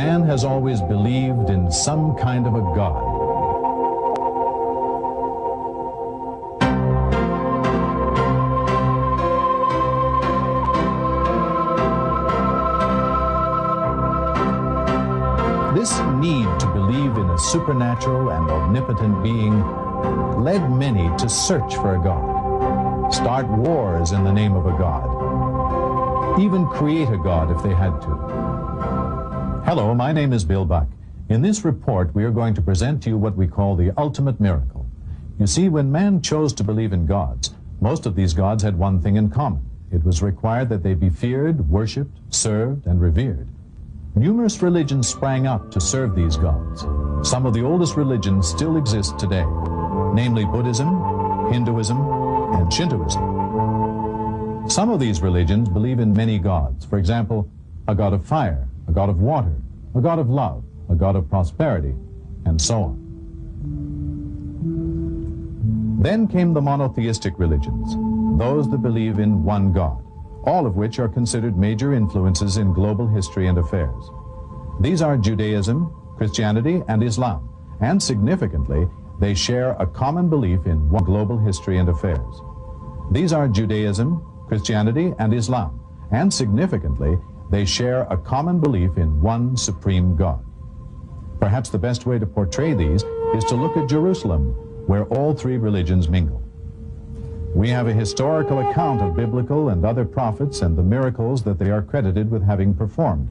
Man has always believed in some kind of a God. This need to believe in a supernatural and omnipotent being led many to search for a God, start wars in the name of a God, even create a God if they had to. Hello, my name is Bill Buck. In this report, we are going to present to you what we call the ultimate miracle. You see, when man chose to believe in gods, most of these gods had one thing in common. It was required that they be feared, worshipped, served, and revered. Numerous religions sprang up to serve these gods. Some of the oldest religions still exist today, namely Buddhism, Hinduism, and Shintoism. Some of these religions believe in many gods. For example, a god of fire, a god of water, a god of love, a god of prosperity, and so on. Then came the monotheistic religions, those that believe in one God, all of which are considered major influences in global history and affairs. These are Judaism, Christianity, and Islam, and significantly, they share a common belief in one global history and affairs. These are Judaism, Christianity, and Islam, and significantly, they share a common belief in one supreme God. Perhaps the best way to portray these is to look at Jerusalem, where all three religions mingle. We have a historical account of biblical and other prophets and the miracles that they are credited with having performed.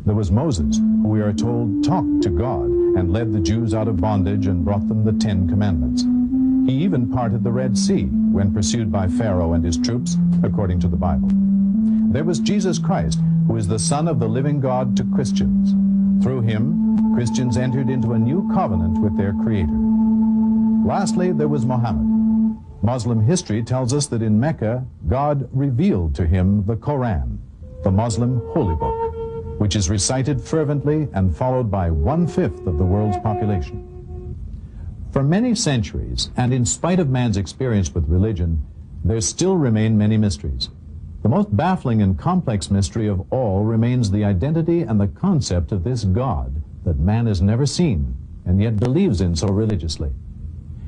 There was Moses, who we are told talked to God and led the Jews out of bondage and brought them the 10 Commandments. He even parted the Red Sea when pursued by Pharaoh and his troops, according to the Bible. There was Jesus Christ, who is the Son of the living God to Christians. Through him, Christians entered into a new covenant with their Creator. Lastly, there was Muhammad. Muslim history tells us that in Mecca, God revealed to him the Quran, the Muslim holy book, which is recited fervently and followed by 1/5 of the world's population. For many centuries, and in spite of man's experience with religion, there still remain many mysteries. The most baffling and complex mystery of all remains the identity and the concept of this God that man has never seen and yet believes in so religiously.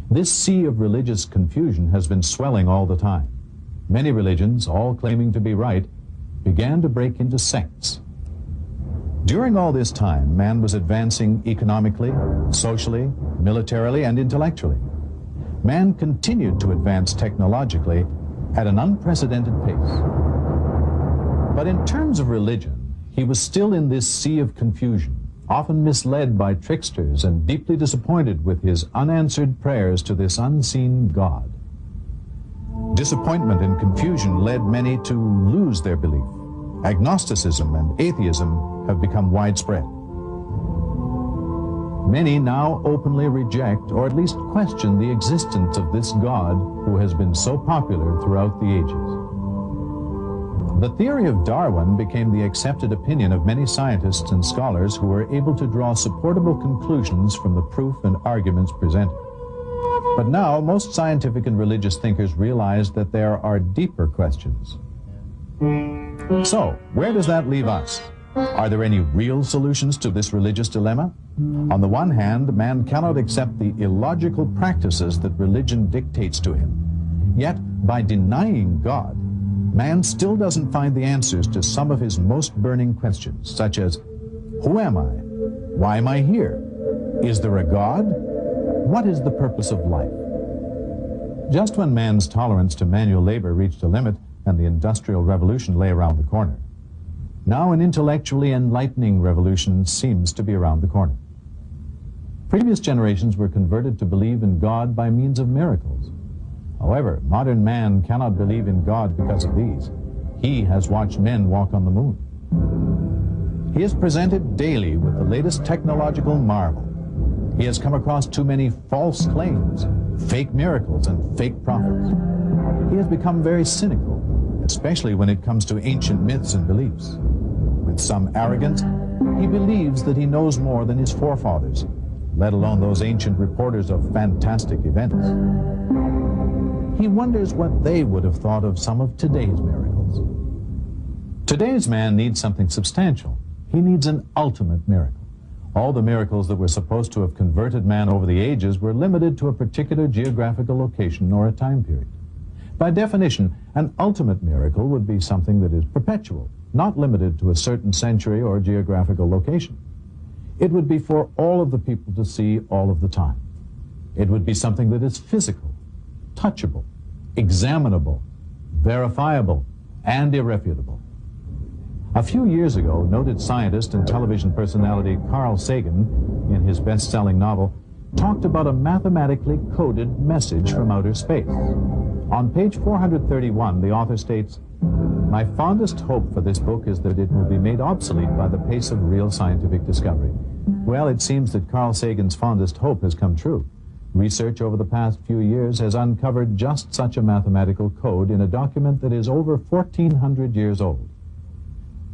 This sea of religious confusion has been swelling all the time. Many religions, all claiming to be right, began to break into sects. During all this time, man was advancing economically, socially, militarily, and intellectually. Man continued to advance technologically at an unprecedented pace. But in terms of religion, he was still in this sea of confusion, often misled by tricksters and deeply disappointed with his unanswered prayers to this unseen God. Disappointment and confusion led many to lose their belief. Agnosticism and atheism have become widespread. Many now openly reject or at least question the existence of this God who has been so popular throughout the ages. The theory of Darwin became the accepted opinion of many scientists and scholars who were able to draw supportable conclusions from the proof and arguments presented. But now, most scientific and religious thinkers realize that there are deeper questions. So, where does that leave us? Are there any real solutions to this religious dilemma? On the one hand, man cannot accept the illogical practices that religion dictates to him. Yet, by denying God, man still doesn't find the answers to some of his most burning questions, such as, who am I? Why am I here? Is there a God? What is the purpose of life? Just when man's tolerance to manual labor reached a limit and the Industrial Revolution lay around the corner, now an intellectually enlightening revolution seems to be around the corner. Previous generations were converted to believe in God by means of miracles. However, modern man cannot believe in God because of these. He has watched men walk on the moon. He is presented daily with the latest technological marvel. He has come across too many false claims, fake miracles, and fake prophets. He has become very cynical, especially when it comes to ancient myths and beliefs. With some arrogance, he believes that he knows more than his forefathers, let alone those ancient reporters of fantastic events. He wonders what they would have thought of some of today's miracles. Today's man needs something substantial. He needs an ultimate miracle. All the miracles that were supposed to have converted man over the ages were limited to a particular geographical location or a time period. By definition, an ultimate miracle would be something that is perpetual, not limited to a certain century or geographical location. It would be for all of the people to see all of the time. It would be something that is physical, touchable, examinable, verifiable, and irrefutable. A few years ago, noted scientist and television personality Carl Sagan, in his best-selling novel, talked about a mathematically coded message from outer space. On page 431, the author states, "My fondest hope for this book is that it will be made obsolete by the pace of real scientific discovery." Well, it seems that Carl Sagan's fondest hope has come true. Research over the past few years has uncovered just such a mathematical code in a document that is over 1,400 years old.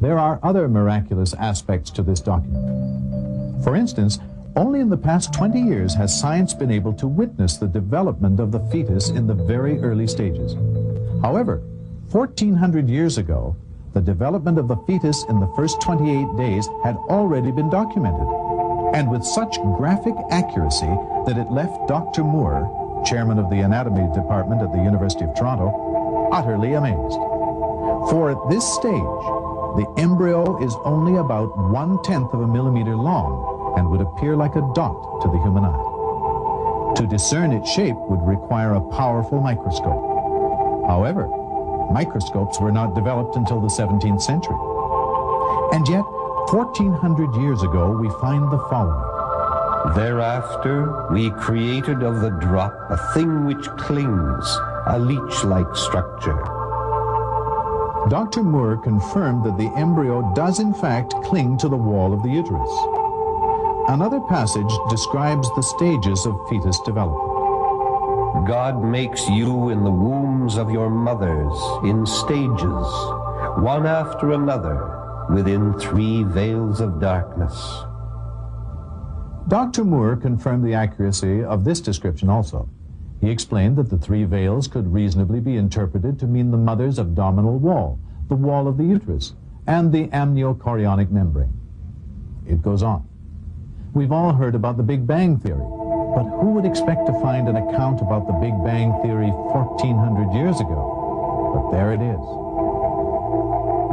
There are other miraculous aspects to this document. For instance, only in the past 20 years has science been able to witness the development of the fetus in the very early stages. However, 1,400 years ago, the development of the fetus in the first 28 days had already been documented, and with such graphic accuracy that it left Dr. Moore, chairman of the anatomy department at the University of Toronto, utterly amazed. For at this stage, the embryo is only about 1/10 of a millimeter long and would appear like a dot to the human eye. To discern its shape would require a powerful microscope. However, microscopes were not developed until the 17th century. And yet, 1,400 years ago, we find the following. Thereafter, we created of the drop a thing which clings, a leech-like structure. Dr. Moore confirmed that the embryo does in fact cling to the wall of the uterus. Another passage describes the stages of fetus development. God makes you in the wombs of your mothers in stages, one after another, within 3 veils of darkness. Dr. Moore confirmed the accuracy of this description also. He explained that the 3 veils could reasonably be interpreted to mean the mother's abdominal wall, the wall of the uterus, and the amniochorionic membrane. It goes on. We've all heard about the Big Bang Theory, but who would expect to find an account about the Big Bang Theory 1,400 years ago? But there it is.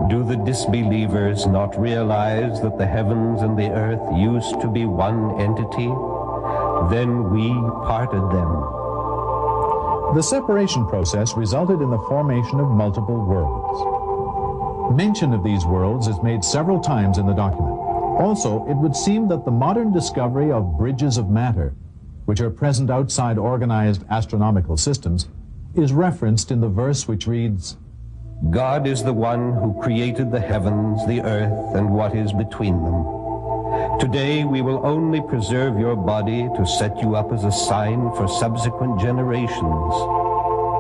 Do the disbelievers not realize that the heavens and the earth used to be one entity? Then we parted them. The separation process resulted in the formation of multiple worlds. Mention of these worlds is made several times in the document. Also, it would seem that the modern discovery of bridges of matter, which are present outside organized astronomical systems, is referenced in the verse which reads, God is the one who created the heavens, the earth, and what is between them. Today we will only preserve your body to set you up as a sign for subsequent generations.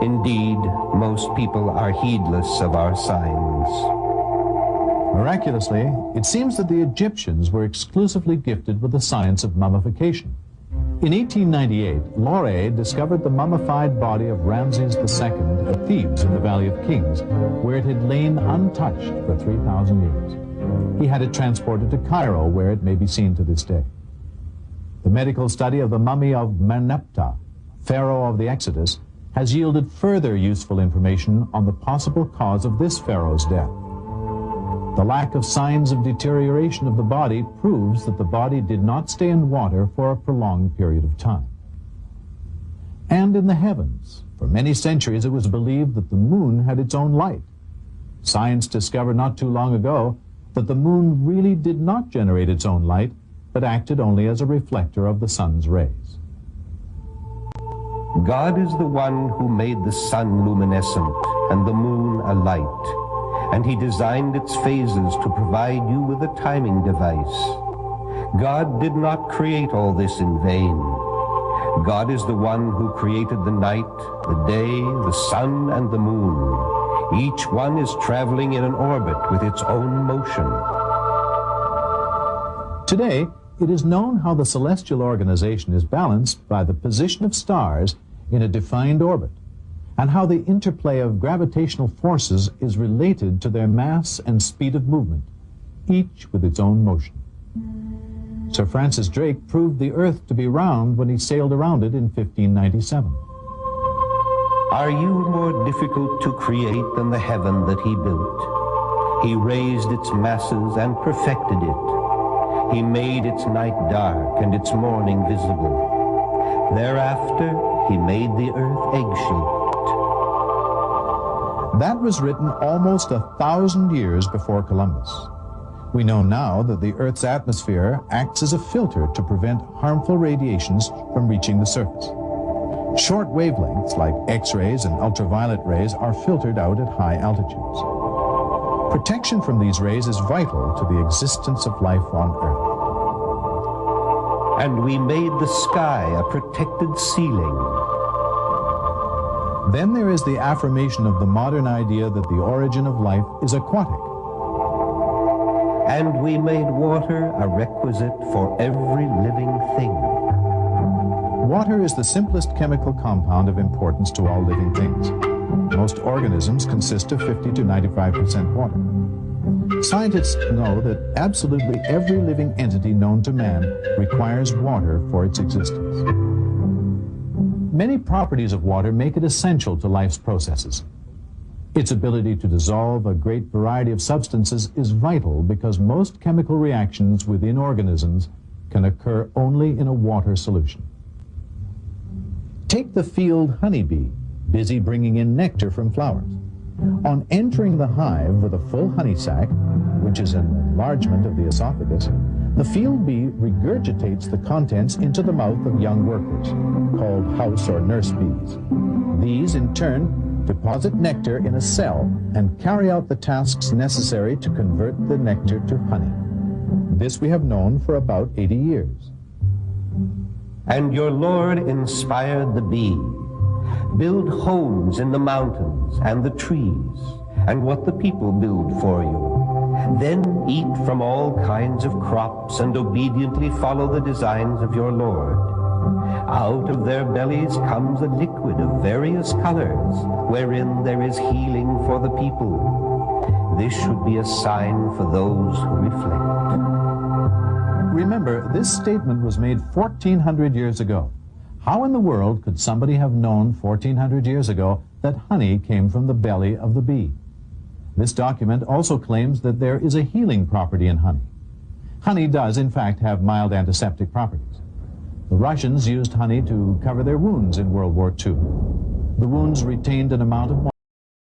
Indeed, most people are heedless of our signs. Miraculously, it seems that the Egyptians were exclusively gifted with the science of mummification. In 1898, Loret discovered the mummified body of Ramses II at Thebes in the Valley of Kings, where it had lain untouched for 3,000 years. He had it transported to Cairo, where it may be seen to this day. The medical study of the mummy of Merneptah, pharaoh of the Exodus, has yielded further useful information on the possible cause of this pharaoh's death. The lack of signs of deterioration of the body proves that the body did not stay in water for a prolonged period of time. And in the heavens, for many centuries it was believed that the moon had its own light. Science discovered not too long ago that the moon really did not generate its own light, but acted only as a reflector of the sun's rays. God is the one who made the sun luminescent and the moon a light, and he designed its phases to provide you with a timing device. God did not create all this in vain. God is the one who created the night, the day, the sun, and the moon. Each one is traveling in an orbit with its own motion. Today, it is known how the celestial organization is balanced by the position of stars in a defined orbit, and how the interplay of gravitational forces is related to their mass and speed of movement. each with its own motion. Sir Francis Drake proved the Earth to be round when he sailed around it in 1597. Are you more difficult to create than the heaven that he built? He raised its masses and perfected it. He made its night dark and its morning visible. Thereafter, he made the earth egg-shaped. That was written almost 1,000 years before Columbus. We know now that the Earth's atmosphere acts as a filter to prevent harmful radiations from reaching the surface. Short wavelengths like X-rays and ultraviolet rays are filtered out at high altitudes. Protection from these rays is vital to the existence of life on Earth. And we made the sky a protected ceiling. Then there is the affirmation of the modern idea that the origin of life is aquatic. And we made water a requisite for every living thing. Water is the simplest chemical compound of importance to all living things. Most organisms consist of 50 to 95% water. Scientists know that absolutely every living entity known to man requires water for its existence. Many properties of water make it essential to life's processes. Its ability to dissolve a great variety of substances is vital because most chemical reactions within organisms can occur only in a water solution. Take the field honeybee, busy bringing in nectar from flowers. On entering the hive with a full honey sac, which is an enlargement of the esophagus, the field bee regurgitates the contents into the mouth of young workers, called house or nurse bees. These, in turn, deposit nectar in a cell and carry out the tasks necessary to convert the nectar to honey. This we have known for about 80 years. And your Lord inspired the bee. Build homes in the mountains and the trees, and what the people build for you. Then eat from all kinds of crops and obediently follow the designs of your Lord. Out of their bellies comes a liquid of various colors, wherein there is healing for the people. This should be a sign for those who reflect. Remember, this statement was made 1,400 years ago. How in the world could somebody have known 1,400 years ago that honey came from the belly of the bee? This document also claims that there is a healing property in honey. Honey does, in fact, have mild antiseptic properties. The Russians used honey to cover their wounds in World War II. The wounds retained an amount of